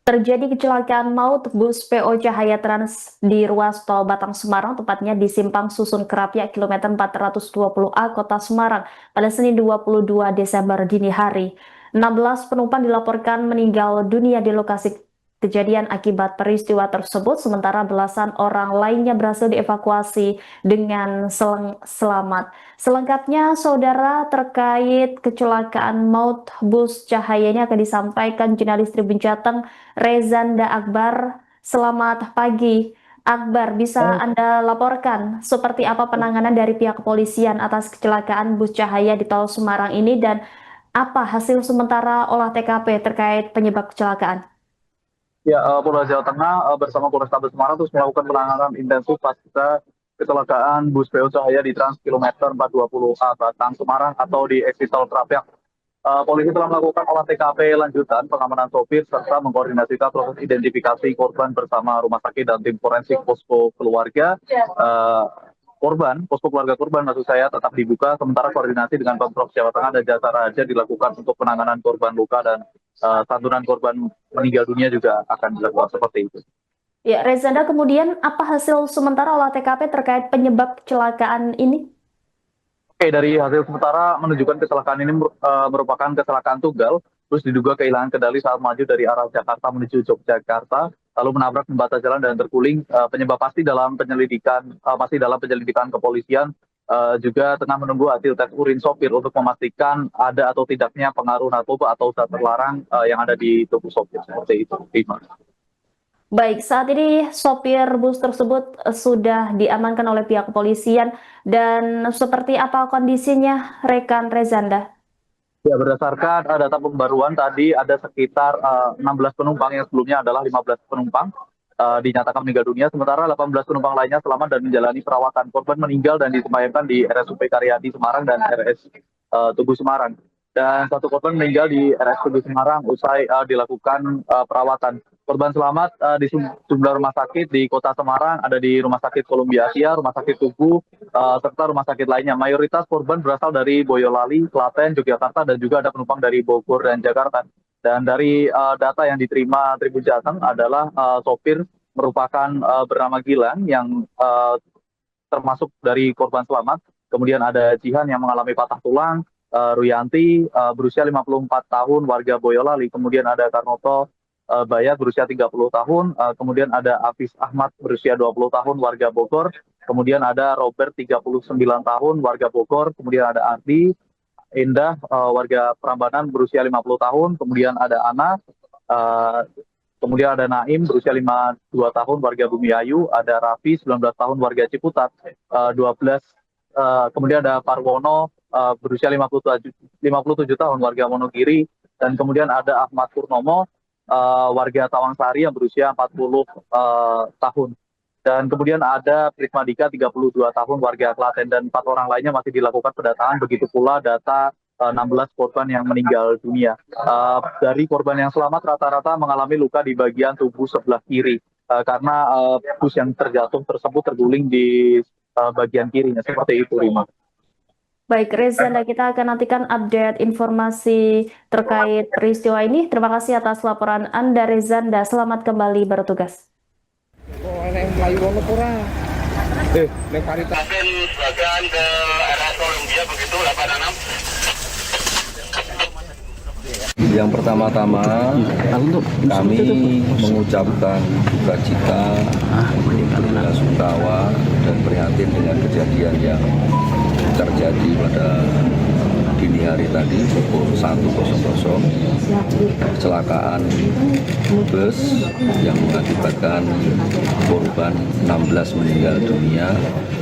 Terjadi kecelakaan maut bus PO Cahaya Trans di ruas tol Batang Semarang, tepatnya di Simpang Susun Kerapia, kilometer 420A, Kota Semarang, pada Senin 22 Desember dini hari. 16 penumpang dilaporkan meninggal dunia di lokasi kejadian akibat peristiwa tersebut, sementara belasan orang lainnya berhasil dievakuasi dengan selamat. Selengkapnya, saudara, terkait kecelakaan maut bus Cahaya ini akan disampaikan jurnalis Tribun Jateng Rezanda Akbar. Selamat pagi. Akbar, bisa Anda laporkan seperti apa penanganan dari pihak kepolisian atas kecelakaan bus Cahaya di tol Semarang ini dan apa hasil sementara olah TKP terkait penyebab kecelakaan? Ya, Polda Jawa Tengah bersama Polrestabes Semarang terus melakukan penanganan intensif pasca kecelakaan bus PO Cahaya di Trans kilometer 420A Batang Semarang atau di eksit tol Krapyak. Polisi telah melakukan olah TKP lanjutan, pengamanan sopir, serta mengkoordinasikan proses identifikasi korban bersama rumah sakit dan tim forensik posko keluarga. Posko keluarga korban maksud saya tetap dibuka, sementara koordinasi dengan Pemprov Jawa Tengah dan Jasa Raja dilakukan untuk penanganan korban luka dan santunan korban meninggal dunia juga akan dilakukan seperti itu. Ya, Rezanda, kemudian apa hasil sementara olah TKP terkait penyebab kecelakaan ini? Oke, dari hasil sementara menunjukkan kecelakaan ini merupakan kecelakaan tunggal, terus diduga kehilangan kendali saat maju dari arah Jakarta menuju Yogyakarta, lalu menabrak pembatas jalan dan terguling. Penyebab pasti masih dalam penyelidikan kepolisian, juga tengah menunggu hasil tes urin sopir untuk memastikan ada atau tidaknya pengaruh narkoba atau zat terlarang yang ada di tubuh sopir seperti itu. Baik, saat ini sopir bus tersebut sudah diamankan oleh pihak kepolisian dan seperti apa kondisinya, rekan Rezanda? Ya, berdasarkan data pembaruan tadi ada sekitar 16 penumpang yang sebelumnya adalah 15 penumpang dinyatakan meninggal dunia, sementara 18 penumpang lainnya selamat dan menjalani perawatan. Korban meninggal dan disemayamkan di RSUP Karyadi Semarang dan RS Tugu Semarang. Dan satu korban meninggal di RS Tugu Semarang usai dilakukan perawatan. Korban selamat di sejumlah rumah sakit di Kota Semarang, ada di Rumah Sakit Columbia Asia, Rumah Sakit Tugu, serta rumah sakit lainnya. Mayoritas korban berasal dari Boyolali, Klaten, Yogyakarta, dan juga ada penumpang dari Bogor dan Jakarta. Dan dari data yang diterima Tribun Jateng adalah sopir merupakan bernama Gilang yang termasuk dari korban selamat. Kemudian ada Jihan yang mengalami patah tulang, Ruyanti berusia 54 tahun warga Boyolali, kemudian ada Karnoto Bayat berusia 30 tahun, kemudian ada Afis Ahmad berusia 20 tahun warga Bogor, kemudian ada Robert 39 tahun warga Bogor, kemudian ada Ardi Indah warga Prambanan berusia 50 tahun, kemudian ada Ana, kemudian ada Naim berusia 52 tahun warga Bumiayu, ada Raffi 19 tahun warga Ciputat, 12 kemudian ada Parwono berusia 57 tahun warga Wonogiri, dan kemudian ada Ahmad Purnomo warga Tawangsari yang berusia 40 tahun. Dan kemudian ada Prismadika 32 tahun warga Klaten, dan 4 orang lainnya masih dilakukan pendataan, begitu pula data 16 korban yang meninggal dunia. Dari korban yang selamat rata-rata mengalami luka di bagian tubuh sebelah kiri karena bus yang terjatuh tersebut terguling di bagian kirinya, seperti itu, Rima. Baik, Rezanda, kita akan nantikan update informasi terkait peristiwa ini. Terima kasih atas laporan Anda, Rezanda. Selamat kembali bertugas. Bagian ke arah Columbia begitu 86. Yang pertama-tama kami mengucapkan duka cita, bela sungkawa dan prihatin dengan kejadian yang terjadi pada dini hari tadi pukul 1.00, kecelakaan bus yang mengakibatkan korban 16 meninggal dunia,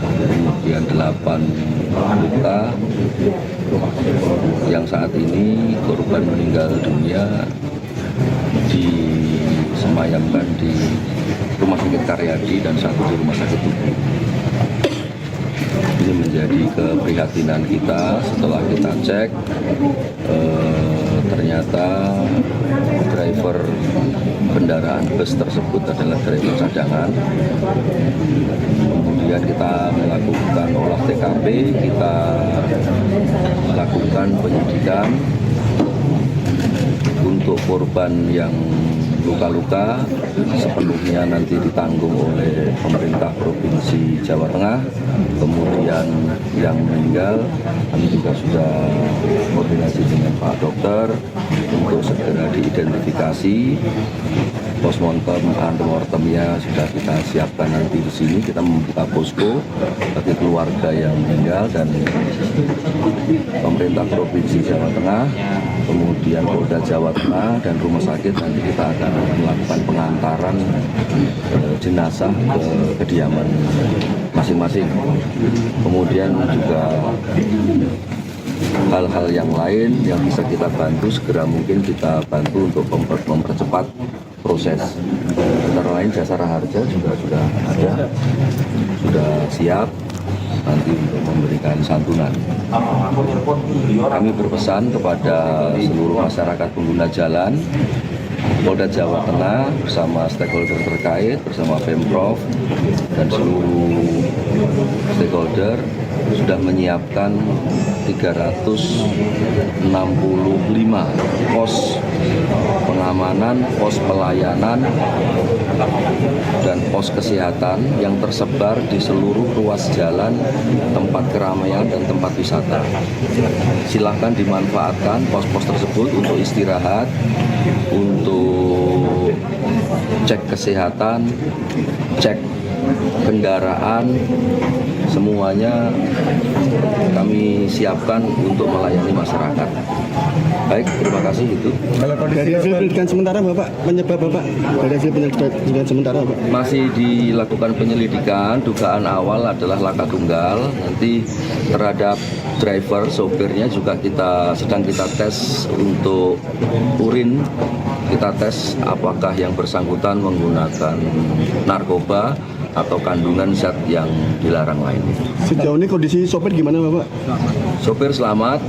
kemudian 8 luka, yang saat ini korban meninggal dunia disemayamkan di Rumah Sakit Karyadi dan satu di Rumah Sakit Tugu. Ini menjadi keprihatinan kita setelah kita cek, ternyata driver kendaraan bus tersebut adalah driver cadangan. Kemudian kita melakukan olah TKP, kita melakukan penyidikan untuk korban yang luka-luka sepenuhnya nanti ditanggung oleh pemerintah Provinsi Jawa Tengah. Kemudian yang meninggal kami juga sudah koordinasi dengan Pak Dokter untuk segera diidentifikasi. Postmortem, antemortemnya sudah kita siapkan nanti di sini. Kita membuka posko bagi keluarga yang meninggal dan pemerintah Provinsi Jawa Tengah, kemudian Polda Jawa Tengah dan rumah sakit nanti kita akan melakukan pengantaran jenazah ke kediaman masing-masing. Kemudian juga hal-hal yang lain yang bisa kita bantu segera mungkin kita bantu untuk mempercepat proses. Antara lain jasara harja juga sudah ada, sudah siap nanti untuk memberikan santunan. Kami berpesan kepada seluruh masyarakat pengguna jalan, Polda Jawa Tengah bersama stakeholder terkait, bersama Pemprov dan seluruh stakeholder sudah menyiapkan 365 pos pengamanan, pos pelayanan, dan pos kesehatan yang tersebar di seluruh ruas jalan, tempat keramaian, dan tempat wisata. Silahkan dimanfaatkan pos-pos tersebut untuk istirahat, untuk cek kesehatan, cek kendaraan, semuanya kami siapkan untuk melayani masyarakat. Baik, terima kasih itu. Kalau dari hasil penyelidikan sementara Bapak, penyebab Bapak dari hasil penyelidikan sementara Bapak? Masih dilakukan penyelidikan, dugaan awal adalah laka tunggal. Nanti terhadap driver, sopirnya juga sedang kita tes untuk urin. Kita tes apakah yang bersangkutan menggunakan narkoba atau kandungan zat yang dilarang lainnya. Sejauh ini kondisi sopir gimana Bapak? Sopir selamat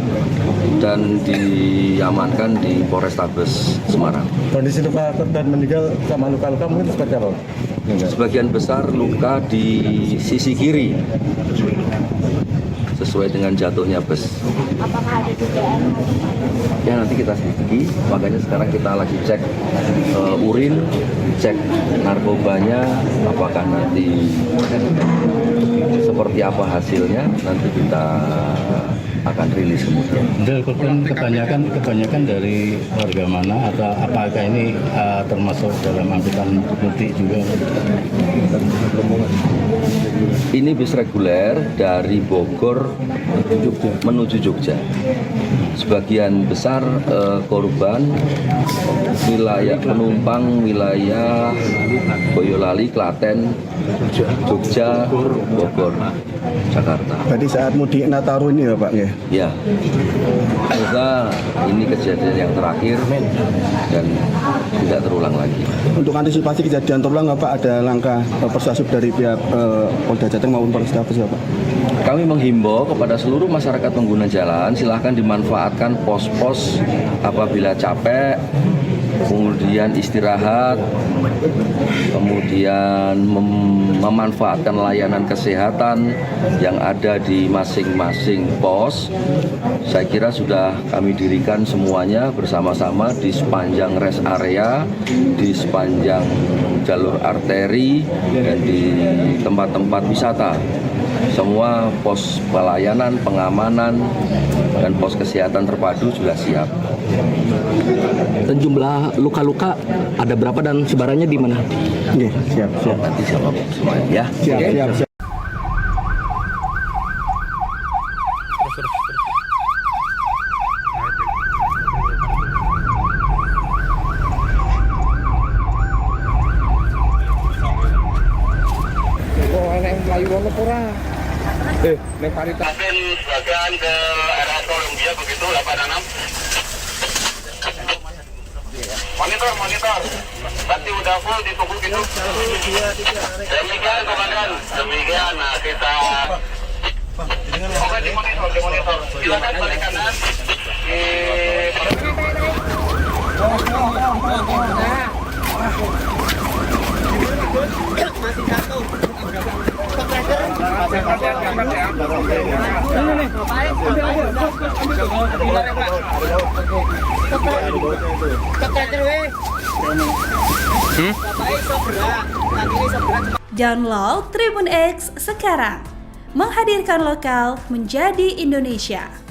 dan diamankan di Polrestabes Semarang. Kondisi luka korban meninggal sama luka-luka mungkin seperti apa? Sebagian besar luka di sisi kiri sesuai dengan jatuhnya bus. Apakah ada dugaan? Ya nanti kita selidiki, makanya sekarang kita lagi cek urin, cek narkobanya, apakah nanti seperti apa hasilnya, nanti kita akan rilis kemudian. Dari korban kebanyakan dari warga mana atau apakah ini termasuk dalam angkutan mudik juga? Ini bis reguler dari Bogor menuju Jogja. Sebagian besar korban wilayah penumpang wilayah Boyolali, Klaten, Jogja, Bogor, Jakarta. Berarti saat mudik Nataru ini ya Pak ya? Ya, semoga ini kejadian yang terakhir dan tidak terulang lagi. Untuk antisipasi kejadian terulang Bapak, ada langkah persuasif dari pihak Polda Jateng maupun Polrestabes Bapak? Kami menghimbau kepada seluruh masyarakat pengguna jalan, silahkan dimanfaatkan pos-pos apabila capek, kemudian istirahat, kemudian memanfaatkan layanan kesehatan yang ada di masing-masing pos. Saya kira sudah kami dirikan semuanya bersama-sama di sepanjang rest area, di sepanjang jalur arteri, dan di tempat-tempat wisata. Semua pos pelayanan, pengamanan, dan pos kesehatan terpadu sudah siap. Dan jumlah luka-luka ada berapa dan sebarannya di mana? Oke, siap. Nanti jawab semuanya ya. Siap. Mungkin sebagian ke area Kolumbia begitu 86. Monitor. Berarti udah full ditunggu gitu. Demikian komandan. Demikian. Nah kita. Oke di monitor. Silakan balik kanan. Masih Download Tribun X sekarang, menghadirkan lokal menjadi Indonesia.